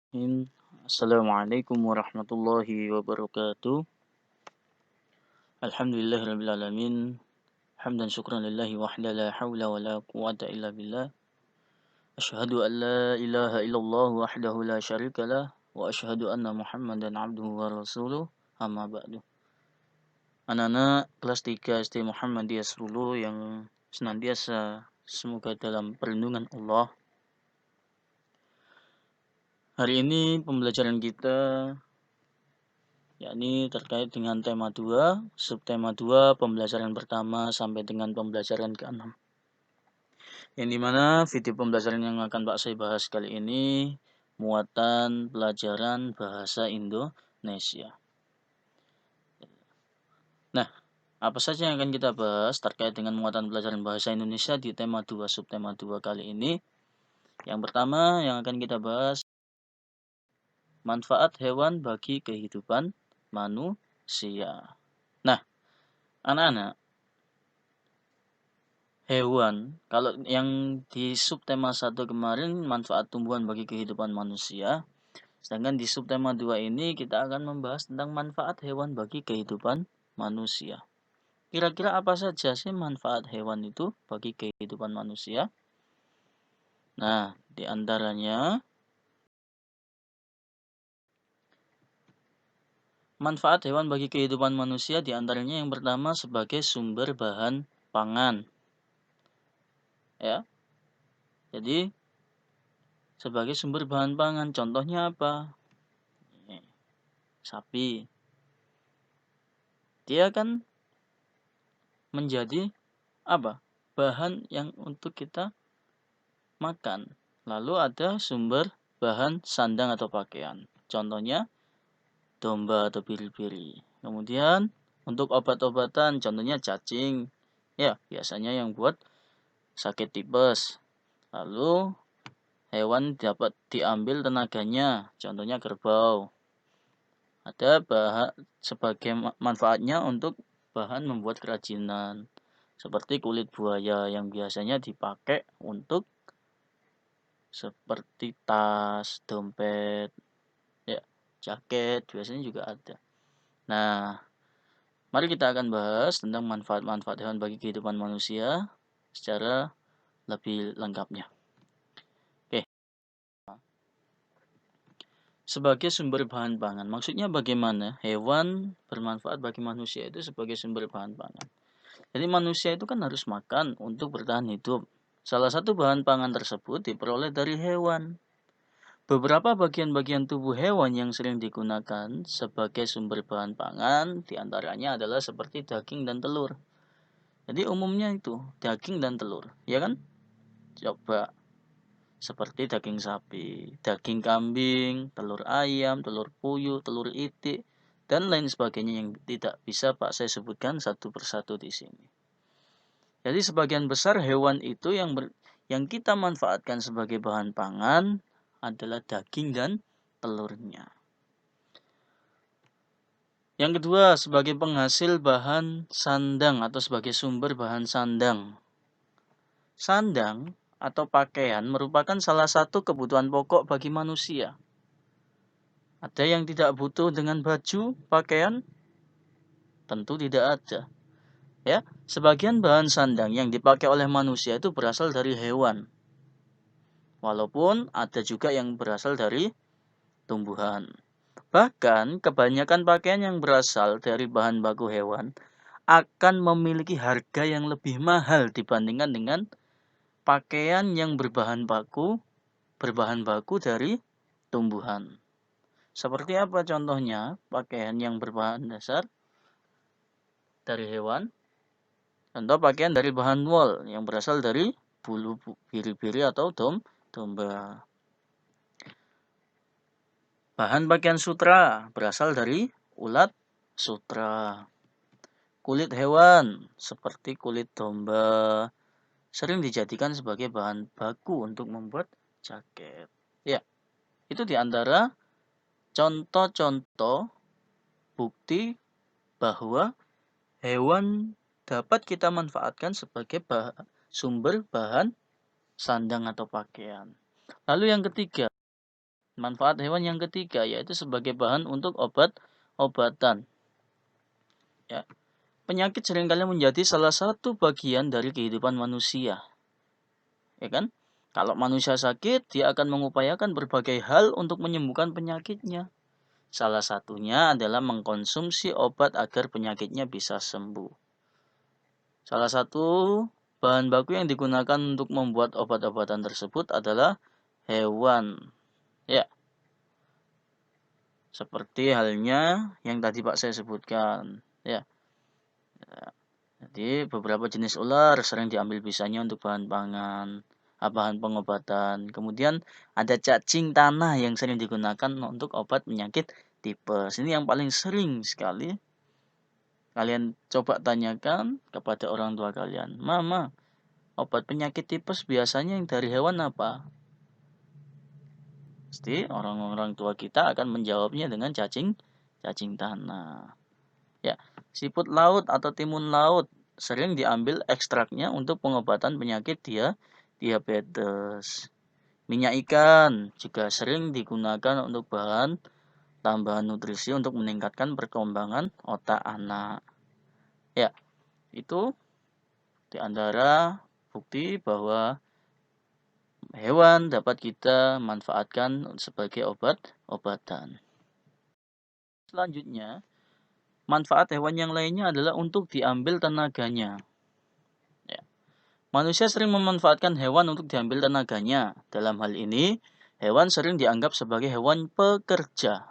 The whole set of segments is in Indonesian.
Assalamualaikum warahmatullahi wabarakatuh. Alhamdulillahirabbil alamin. Hamdan syukran lillahi wahda la haula wala quwata illa billah. Asyhadu an la ilaha illallah wahdahu la syarikalah wa asyhadu anna Muhammadan abduhu wa rasuluh. Amma ba'du. Anak-anak kelas 3 SD Muhammadiyah Sulu yang senantiasa semoga dalam perlindungan Allah. Hari ini pembelajaran kita yakni terkait dengan tema 2, subtema 2, pembelajaran pertama sampai dengan pembelajaran ke-6. Yang dimana video pembelajaran yang akan Pak saya bahas kali ini, muatan pelajaran bahasa Indonesia. Nah, apa saja yang akan kita bahas terkait dengan muatan pelajaran bahasa Indonesia di tema 2, subtema 2 kali ini? Yang pertama yang akan kita bahas, manfaat hewan bagi kehidupan manusia. Nah, anak-anak, hewan, kalau yang di subtema 1 kemarin manfaat tumbuhan bagi kehidupan manusia, sedangkan di subtema 2 ini kita akan membahas tentang manfaat hewan bagi kehidupan manusia. Kira-kira apa saja sih manfaat hewan itu bagi kehidupan manusia? Nah, di antaranya manfaat hewan bagi kehidupan manusia di antaranya yang pertama sebagai sumber bahan pangan. Ya. Jadi sebagai sumber bahan pangan, contohnya apa? Sapi. Dia kan menjadi apa? Bahan yang untuk kita makan. Lalu ada sumber bahan sandang atau pakaian. Contohnya domba atau biri-biri. Kemudian untuk obat-obatan, contohnya cacing. Ya, biasanya yang buat sakit tipes. Lalu hewan dapat diambil tenaganya, contohnya kerbau. Ada bahan sebagai manfaatnya untuk bahan membuat kerajinan. Seperti kulit buaya yang biasanya dipakai untuk seperti tas, dompet, ya, jaket, biasanya juga ada. Nah, mari kita akan bahas tentang manfaat-manfaat hewan bagi kehidupan manusia secara lebih lengkapnya. Oke. Sebagai sumber bahan pangan, maksudnya bagaimana hewan bermanfaat bagi manusia itu sebagai sumber bahan pangan. Jadi manusia itu kan harus makan untuk bertahan hidup. Salah satu bahan pangan tersebut diperoleh dari hewan. Beberapa bagian-bagian tubuh hewan yang sering digunakan sebagai sumber bahan pangan diantaranya adalah seperti daging dan telur. Jadi umumnya itu daging dan telur, ya kan? Coba seperti daging sapi, daging kambing, telur ayam, telur puyuh, telur itik, dan lain sebagainya yang tidak bisa Pak saya sebutkan satu persatu di sini. Jadi sebagian besar hewan itu yang kita manfaatkan sebagai bahan pangan adalah daging dan telurnya. Yang kedua, sebagai penghasil bahan sandang atau sebagai sumber bahan sandang. Sandang atau pakaian merupakan salah satu kebutuhan pokok bagi manusia. Ada yang tidak butuh dengan baju, pakaian? Tentu tidak ada. Ya, sebagian bahan sandang yang dipakai oleh manusia itu berasal dari hewan. Walaupun ada juga yang berasal dari tumbuhan. Bahkan kebanyakan pakaian yang berasal dari bahan baku hewan akan memiliki harga yang lebih mahal dibandingkan dengan pakaian yang berbahan baku dari tumbuhan. Seperti apa contohnya pakaian yang berbahan dasar dari hewan? Contoh pakaian dari bahan wool yang berasal dari bulu biri-biri atau domba. Bahan pakaian sutra berasal dari ulat sutra. Kulit hewan seperti kulit domba sering dijadikan sebagai bahan baku untuk membuat jaket. Ya, itu diantara contoh-contoh bukti bahwa hewan dapat kita manfaatkan sebagai sumber bahan sandang atau pakaian. Lalu yang ketiga, Manfaat hewan yang ketiga yaitu sebagai bahan untuk obat-obatan. Ya. Penyakit seringkali menjadi salah satu bagian dari kehidupan manusia. Ya kan? Kalau manusia sakit, dia akan mengupayakan berbagai hal untuk menyembuhkan penyakitnya. Salah satunya adalah mengkonsumsi obat agar penyakitnya bisa sembuh. Salah satu bahan baku yang digunakan untuk membuat obat-obatan tersebut adalah hewan. Ya, seperti halnya yang tadi Pak saya sebutkan. Ya. Jadi beberapa jenis ular sering diambil bisanya untuk bahan pangan, bahan pengobatan. Kemudian ada cacing tanah yang sering digunakan untuk obat penyakit tipes. Ini yang paling sering sekali kalian coba tanyakan kepada orang tua kalian. Mama, obat penyakit tipes biasanya yang dari hewan apa? Pasti orang-orang tua kita akan menjawabnya dengan cacing tanah. Ya, siput laut atau timun laut sering diambil ekstraknya untuk pengobatan penyakit diabetes. Minyak ikan juga sering digunakan untuk bahan tambahan nutrisi untuk meningkatkan perkembangan otak anak. Ya, itu di antara bukti bahwa hewan dapat kita manfaatkan sebagai obat-obatan. Selanjutnya, manfaat hewan yang lainnya adalah untuk diambil tenaganya. Ya. Manusia sering memanfaatkan hewan untuk diambil tenaganya. Dalam hal ini, hewan sering dianggap sebagai hewan pekerja.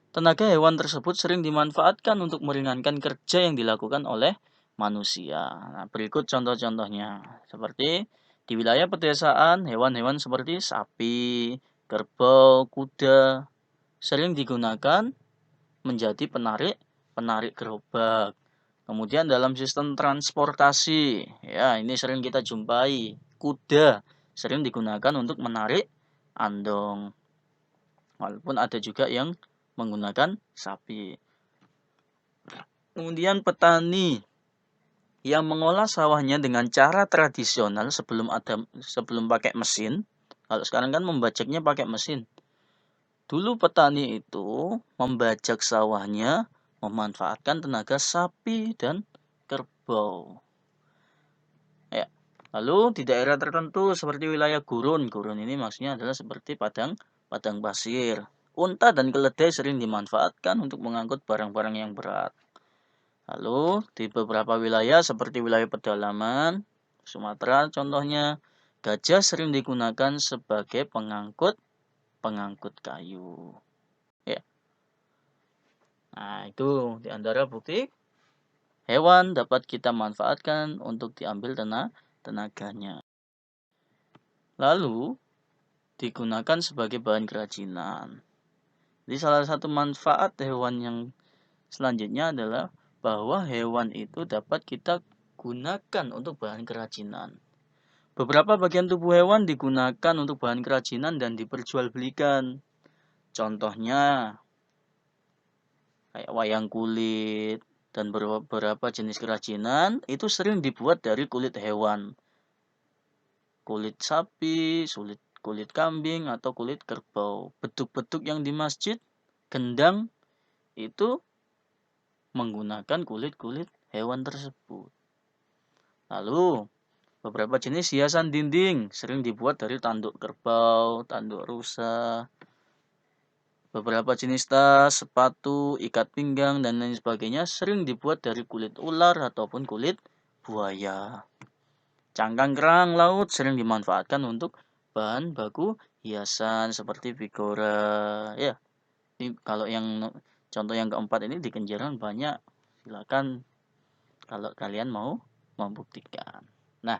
Tenaga hewan tersebut sering dimanfaatkan untuk meringankan kerja yang dilakukan oleh manusia. Nah, berikut contoh-contohnya. Seperti di wilayah pedesaan, hewan-hewan seperti sapi, kerbau, kuda sering digunakan menjadi penarik gerobak. Kemudian dalam sistem transportasi, ya ini sering kita jumpai, kuda sering digunakan untuk menarik andong. Walaupun ada juga yang menggunakan sapi. Kemudian petani yang mengolah sawahnya dengan cara tradisional sebelum pakai mesin. Kalau sekarang kan membajaknya pakai mesin. Dulu petani itu membajak sawahnya memanfaatkan tenaga sapi dan kerbau. Ya. Lalu di daerah tertentu seperti wilayah gurun ini maksudnya adalah seperti padang pasir. Unta dan keledai sering dimanfaatkan untuk mengangkut barang-barang yang berat. Lalu di beberapa wilayah seperti wilayah pedalaman, Sumatera contohnya, gajah sering digunakan sebagai pengangkut kayu. Ya. Nah, itu di antara bukti hewan dapat kita manfaatkan untuk diambil tenaganya. Lalu digunakan sebagai bahan kerajinan. Jadi salah satu manfaat hewan yang selanjutnya adalah bahwa hewan itu dapat kita gunakan untuk bahan kerajinan. Beberapa bagian tubuh hewan digunakan untuk bahan kerajinan dan diperjualbelikan. Contohnya kayak wayang kulit dan beberapa jenis kerajinan itu sering dibuat dari kulit hewan. Kulit sapi, kulit kambing atau kulit kerbau. Beduk-beduk yang di masjid, gendang itu menggunakan kulit-kulit hewan tersebut. Lalu beberapa jenis hiasan dinding sering dibuat dari tanduk kerbau, tanduk rusa. Beberapa jenis tas, sepatu, ikat pinggang, dan lain sebagainya sering dibuat dari kulit ular ataupun kulit buaya. Cangkang kerang laut sering dimanfaatkan untuk bahan baku hiasan seperti figura. Ya, ini kalau yang contoh yang keempat ini di Kenjeran banyak. Silakan kalau kalian mau membuktikan. Nah,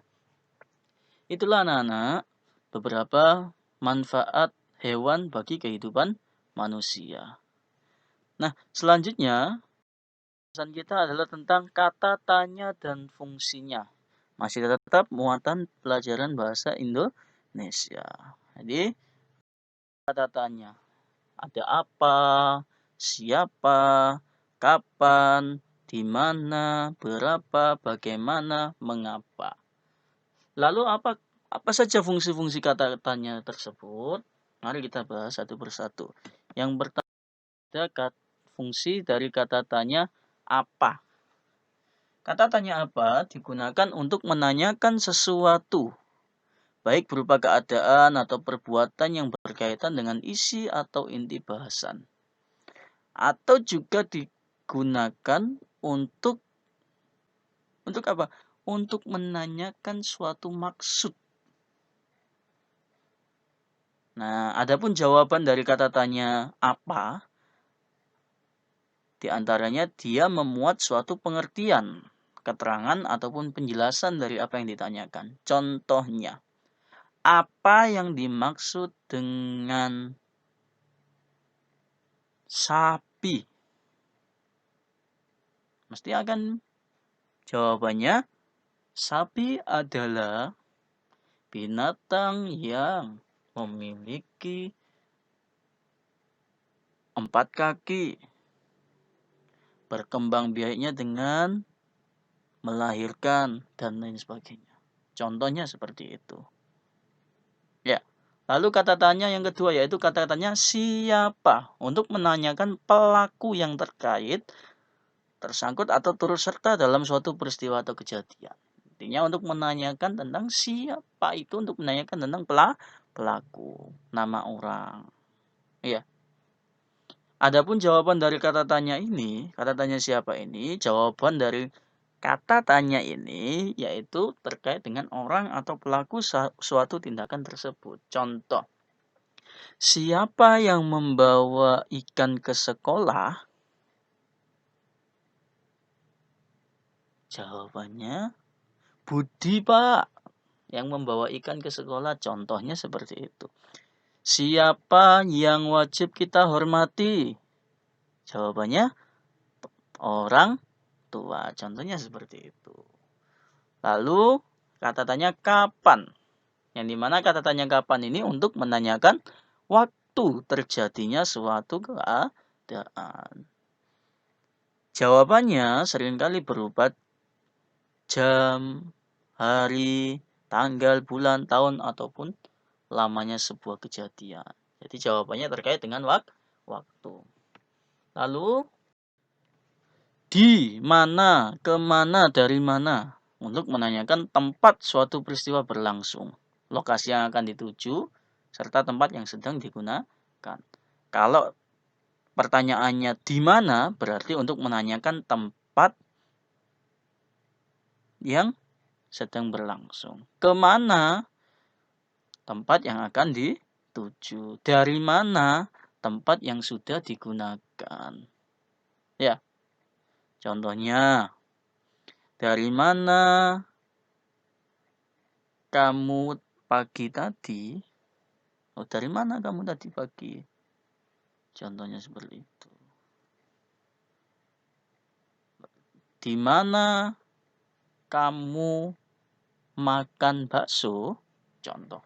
itulah anak-anak beberapa manfaat hewan bagi kehidupan manusia. Nah, selanjutnya pembahasan kita adalah tentang kata tanya dan fungsinya. Masih tetap muatan pelajaran bahasa Indonesia. Jadi, kata tanya. Ada apa, siapa, kapan, di mana, berapa, bagaimana, mengapa. Lalu apa saja fungsi-fungsi kata tanya tersebut? Mari kita bahas satu persatu. Yang pertama ada fungsi dari kata tanya apa. Kata tanya apa digunakan untuk menanyakan sesuatu, baik berupa keadaan atau perbuatan yang berkaitan dengan isi atau inti bahasan. Atau juga digunakan untuk apa? Untuk menanyakan suatu maksud. Nah, adapun jawaban dari kata tanya apa, di antaranya dia memuat suatu pengertian, keterangan ataupun penjelasan dari apa yang ditanyakan. Contohnya, apa yang dimaksud dengan sapi? Mesti akan jawabannya, sapi adalah binatang yang memiliki 4 kaki, berkembang biaknya dengan melahirkan, dan lain sebagainya. Contohnya seperti itu. Ya. Lalu kata tanya yang kedua yaitu kata tanya siapa, untuk menanyakan pelaku yang terkait, tersangkut atau turut serta dalam suatu peristiwa atau kejadian. Intinya untuk menanyakan tentang siapa itu, untuk menanyakan tentang pelaku, nama orang. Iya. Adapun jawaban dari kata tanya ini, kata tanya siapa ini, jawaban dari kata tanya ini yaitu terkait dengan orang atau pelaku suatu tindakan tersebut. Contoh, siapa yang membawa ikan ke sekolah? Jawabannya, Budi, Pak, yang membawa ikan ke sekolah. Contohnya seperti itu. Siapa yang wajib kita hormati? Jawabannya, orang tua. Contohnya seperti itu. Lalu kata tanya kapan? Yang dimana kata tanya kapan ini untuk menanyakan waktu terjadinya suatu keadaan. Jawabannya seringkali berupa jam, hari, tanggal, bulan, tahun, ataupun lamanya sebuah kejadian. Jadi jawabannya terkait dengan waktu. Lalu, di mana, kemana, dari mana, untuk menanyakan tempat suatu peristiwa berlangsung, lokasi yang akan dituju, serta tempat yang sedang digunakan. Kalau pertanyaannya di mana, berarti untuk menanyakan tempat yang sedang berlangsung. Kemana, tempat yang akan dituju. Dari mana, tempat yang sudah digunakan. Ya, contohnya, dari mana kamu pagi tadi? Oh, dari mana kamu tadi pagi? Contohnya seperti itu. Di mana kamu makan bakso? Contoh.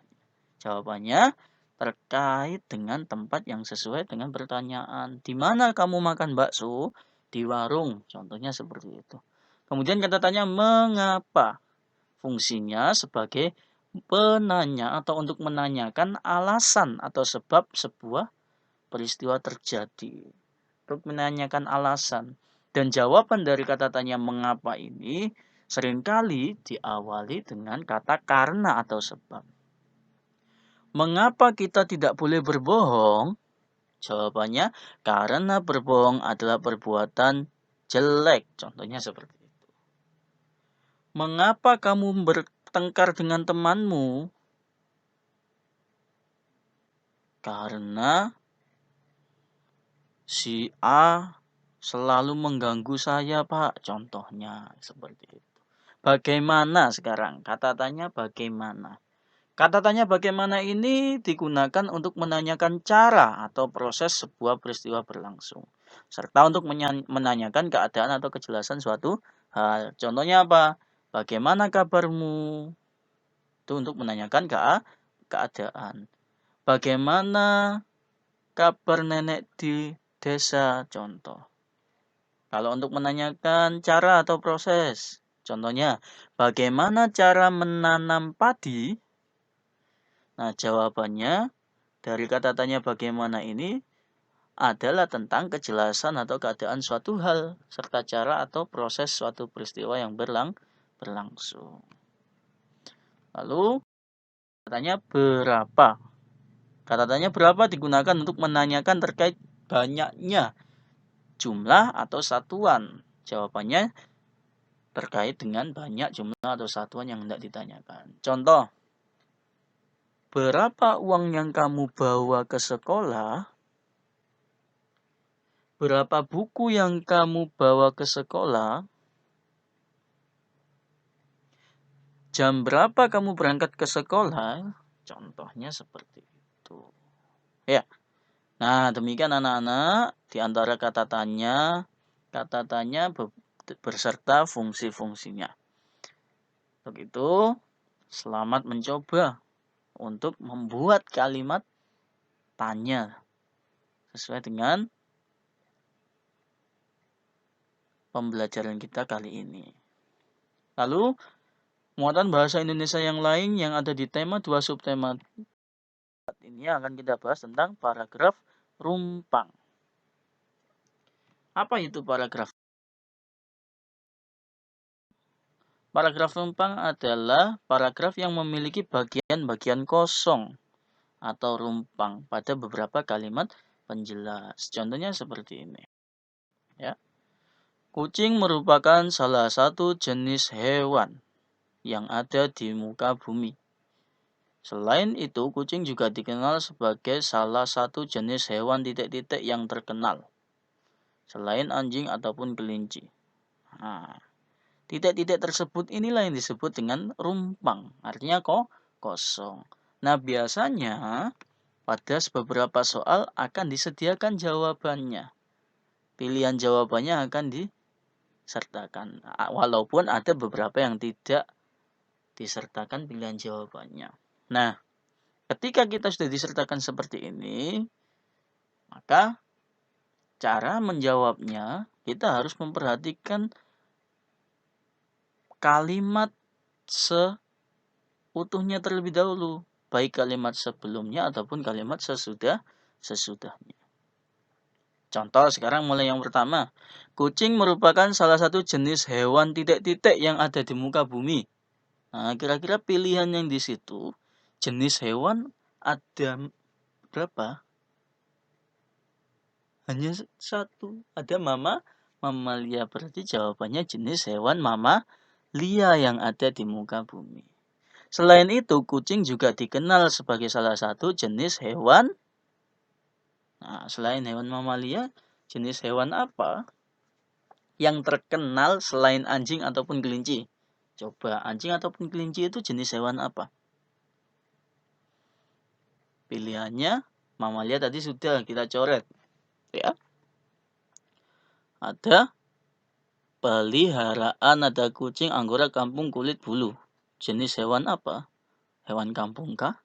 Jawabannya terkait dengan tempat yang sesuai dengan pertanyaan. Di mana kamu makan bakso? Di warung. Contohnya seperti itu. Kemudian kata tanya mengapa? Fungsinya sebagai penanya atau untuk menanyakan alasan atau sebab sebuah peristiwa terjadi. Untuk menanyakan alasan. Dan jawaban dari kata tanya mengapa ini seringkali diawali dengan kata karena atau sebab. Mengapa kita tidak boleh berbohong? Jawabannya, karena berbohong adalah perbuatan jelek. Contohnya seperti itu. Mengapa kamu bertengkar dengan temanmu? Karena si A selalu mengganggu saya, Pak. Contohnya seperti itu. Bagaimana sekarang? Kata tanya bagaimana. Kata tanya bagaimana ini digunakan untuk menanyakan cara atau proses sebuah peristiwa berlangsung, serta untuk menanyakan keadaan atau kejelasan suatu hal. Contohnya apa? Bagaimana kabarmu? Itu untuk menanyakan keadaan. Bagaimana kabar nenek di desa? Contoh. Kalau untuk menanyakan cara atau proses, contohnya, bagaimana cara menanam padi? Nah, jawabannya dari kata tanya bagaimana ini adalah tentang kejelasan atau keadaan suatu hal serta cara atau proses suatu peristiwa yang berlangsung. Lalu katanya berapa? Kata tanya berapa digunakan untuk menanyakan terkait banyaknya jumlah atau satuan. Jawabannya terkait dengan banyak jumlah atau satuan yang hendak ditanyakan. Contoh, berapa uang yang kamu bawa ke sekolah? Berapa buku yang kamu bawa ke sekolah? Jam berapa kamu berangkat ke sekolah? Contohnya seperti itu. Ya. Nah, demikian anak-anak di antara kata tanya berserta fungsi-fungsinya. Untuk itu, selamat mencoba untuk membuat kalimat tanya sesuai dengan pembelajaran kita kali ini. Lalu, muatan bahasa Indonesia yang lain yang ada di tema 2 subtema ini akan kita bahas tentang paragraf rumpang. Apa itu paragraf? Paragraf rumpang adalah paragraf yang memiliki bagian-bagian kosong atau rumpang pada beberapa kalimat penjelas. Contohnya seperti ini. Ya. Kucing merupakan salah satu jenis hewan yang ada di muka bumi. Selain itu, kucing juga dikenal sebagai salah satu jenis hewan titik-titik yang terkenal. Selain anjing ataupun kelinci. Nah, titik-titik tersebut inilah yang disebut dengan rumpang. Artinya kosong. Nah, biasanya pada beberapa soal akan disediakan jawabannya. Pilihan jawabannya akan disertakan. Walaupun ada beberapa yang tidak disertakan pilihan jawabannya. Nah, ketika kita sudah disertakan seperti ini, maka cara menjawabnya kita harus memperhatikan kalimat seutuhnya terlebih dahulu, baik kalimat sebelumnya ataupun kalimat sesudahnya. Contoh sekarang mulai yang pertama. Kucing merupakan salah satu jenis hewan titik-titik yang ada di muka bumi. Nah, kira-kira pilihan yang di situ, jenis hewan ada berapa? Hanya satu. Ada mamalia. Berarti jawabannya jenis hewan mamalia yang ada di muka bumi. Selain itu, kucing juga dikenal sebagai salah satu jenis hewan. Nah, selain hewan mamalia, jenis hewan apa yang terkenal selain anjing ataupun kelinci? Coba, anjing ataupun kelinci itu jenis hewan apa? Pilihannya, mamalia tadi sudah kita coret. Ya. Ada peliharaan, ada kucing anggora kampung kulit bulu. Jenis hewan apa? Hewan kampung kah?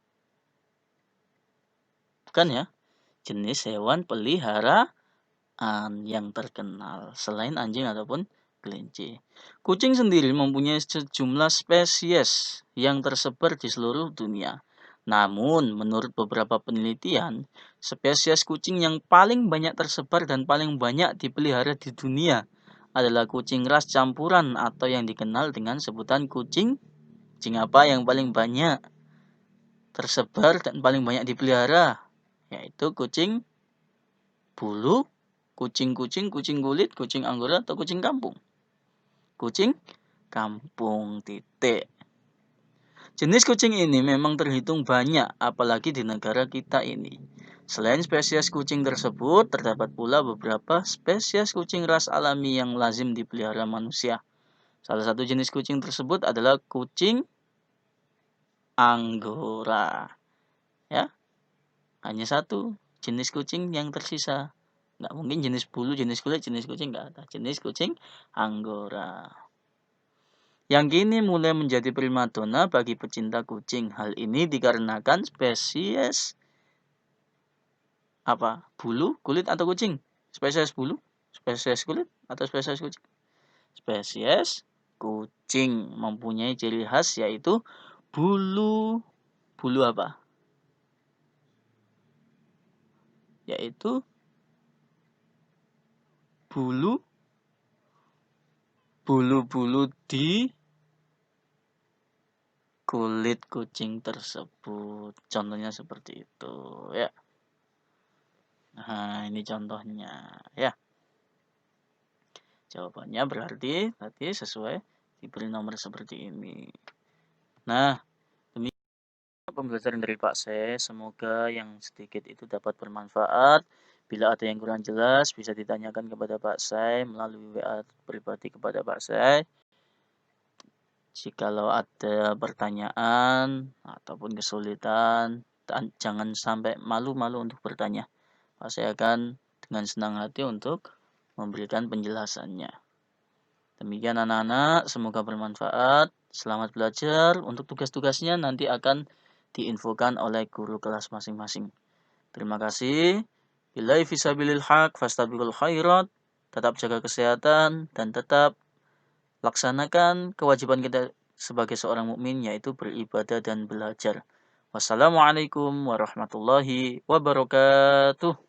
Bukan ya. Jenis hewan peliharaan yang terkenal selain anjing ataupun kelinci. Kucing sendiri mempunyai sejumlah spesies yang tersebar di seluruh dunia. Namun, menurut beberapa penelitian, spesies kucing yang paling banyak tersebar dan paling banyak dipelihara di dunia adalah kucing ras campuran atau yang dikenal dengan sebutan kucing apa yang paling banyak tersebar dan paling banyak dipelihara, yaitu kucing bulu, kucing kulit, kucing anggora, atau kucing kampung. Kucing kampung titik. Jenis kucing ini memang terhitung banyak, apalagi di negara kita ini. Selain spesies kucing tersebut, terdapat pula beberapa spesies kucing ras alami yang lazim dipelihara manusia. Salah satu jenis kucing tersebut adalah kucing anggora. Ya, hanya satu jenis kucing yang tersisa. Nggak mungkin jenis bulu, jenis kulit, jenis kucing nggak ada. Jenis kucing anggora. Yang kini mulai menjadi primadona bagi pecinta kucing. Hal ini dikarenakan spesies apa? Bulu, kulit atau kucing? Spesies bulu, spesies kulit atau spesies kucing? Spesies kucing mempunyai ciri khas yaitu bulu apa? yaitu bulu-bulu di kulit kucing tersebut. Contohnya seperti itu ya. Nah, ini contohnya ya. Jawabannya berarti tadi sesuai diberi nomor seperti ini. Nah, demikian pembelajaran dari Pak Se. Semoga yang sedikit itu dapat bermanfaat. Bila ada yang kurang jelas, bisa ditanyakan kepada Pak Se melalui WA pribadi kepada Pak Se. Jikalau ada pertanyaan ataupun kesulitan, jangan sampai malu-malu untuk bertanya. Pak Se akan dengan senang hati untuk memberikan penjelasannya. Demikian anak-anak, semoga bermanfaat. Selamat belajar. Untuk tugas-tugasnya nanti akan diinfokan oleh guru kelas masing-masing. Terima kasih. Billahi fisabilil haq, fastabiqul khairat. Tetap jaga kesehatan dan tetap laksanakan kewajiban kita sebagai seorang mukmin, yaitu beribadah dan belajar. Wassalamualaikum warahmatullahi wabarakatuh.